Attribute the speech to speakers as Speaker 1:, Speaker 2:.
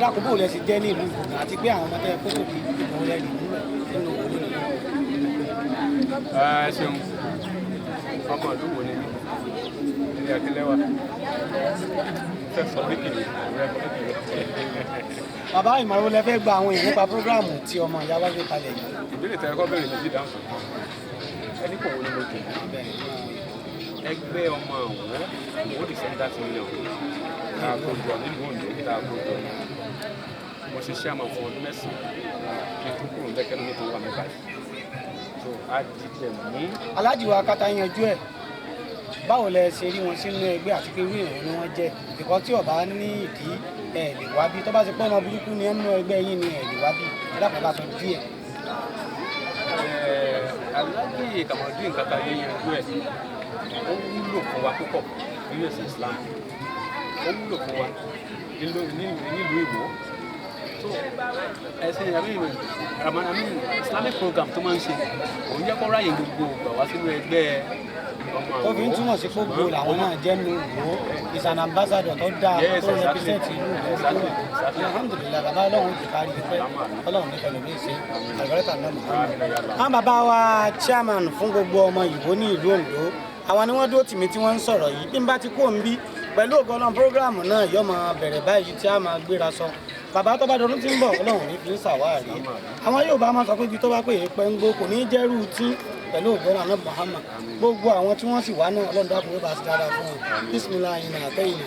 Speaker 1: dákun bó lẹ sì jẹ́ ní ìlú Ìgbòho àti pé àwọn ọmọdé kó tó di ìbò rẹ̀ nínú òwò nínú.
Speaker 2: Ẹ ṣeun ọmọ ìlú wo ni ilé akílẹ́wà fẹ́sọ̀ oríkìlì
Speaker 1: bàbá ìmọ̀ràn wo lẹ fẹ́ gba àwọn èèyàn nípa prógráàmù tí ọmọ ìyá wa gbé kalẹ̀ yìí.
Speaker 2: ìbéèrè tẹ ẹkọ bẹ̀rẹ̀ méjì dáhùn ẹni kò wọlé lókè ẹgbẹ́ ọmọ àwọn Iwo Descendant Union tá a kó jọ nílùú Ondo tá a kó jọ mo ṣe chairman fún ọdún mẹ́sàn-án kí n tó kúrò ń bẹ́kẹ́ lómi tó wà mẹ́fà yìí so a dìde mú. Alhaji
Speaker 1: wa Katayeyanjue báwo lẹ ṣe rí wọn sínú ẹgbẹ́ àti pé wíìrì ni wọ́n jẹ́ ìkọ́ tí ọba ní ìdí ẹ̀ lè wá bí tó bá ti pọ́ ọmọ burúkú ni ẹnu ẹgbẹ́ yìí ni ẹ̀ lè wá bí ẹ̀dàpọ̀lá sọ díẹ̀.
Speaker 2: Alhaji Kamaldeen Katayeyanjue ó wúlò fún wa púpọ̀ nínú ẹ̀sìn Islam ó wúlò fún wa nílùú Ìwó so ẹ̀sìn Ramadan Islamic program tó máa ń ṣe òun jẹ́ kó ráyè gbogbo gbà wá sínú ẹgbẹ́ ọmọ àwọn.
Speaker 1: tó fi ń túmọ̀ sí gbogbo làwọn náà jẹ́ nínú Ìwó is an ambassador tó dáa tó represent ìlú Ìwó tó wà alhamdulilayi bàbá ọlọ́run ti kárí pẹ́ ọlọ́run ní pẹ̀lú mi ṣe àgbẹ̀rẹ̀ta náà mọ̀. àwọn bàbá wa chairman fún gbogbo ọmọ Ìwó ní ìlú Ondo àwọn ni wọ́n dúró tì mí tí wọ́n ń sọ̀rọ̀ yìí bí n bá ti kó ń bí pẹ̀lú ògo Ọlọ́run prógráàmù náà yóò máa bẹ̀rẹ̀ báyìí tí a máa gbéra sọ bàbá tó bá dọdún tí ń bọ̀ Ọlọ́run ní fi ń ṣàwárí àwọn yóò bá máa sọ pé ibi tó bá pè é pẹ́ ń gbó kò ní jẹ́rú tí pẹ̀lú ògo Ọlọ́run Muhammad gbogbo àwọn tí wọ́n sì wá náà Ọlọ́run dákun yóò bá ti dára fún wọn bísímìlá yìí nà àtẹ́yìn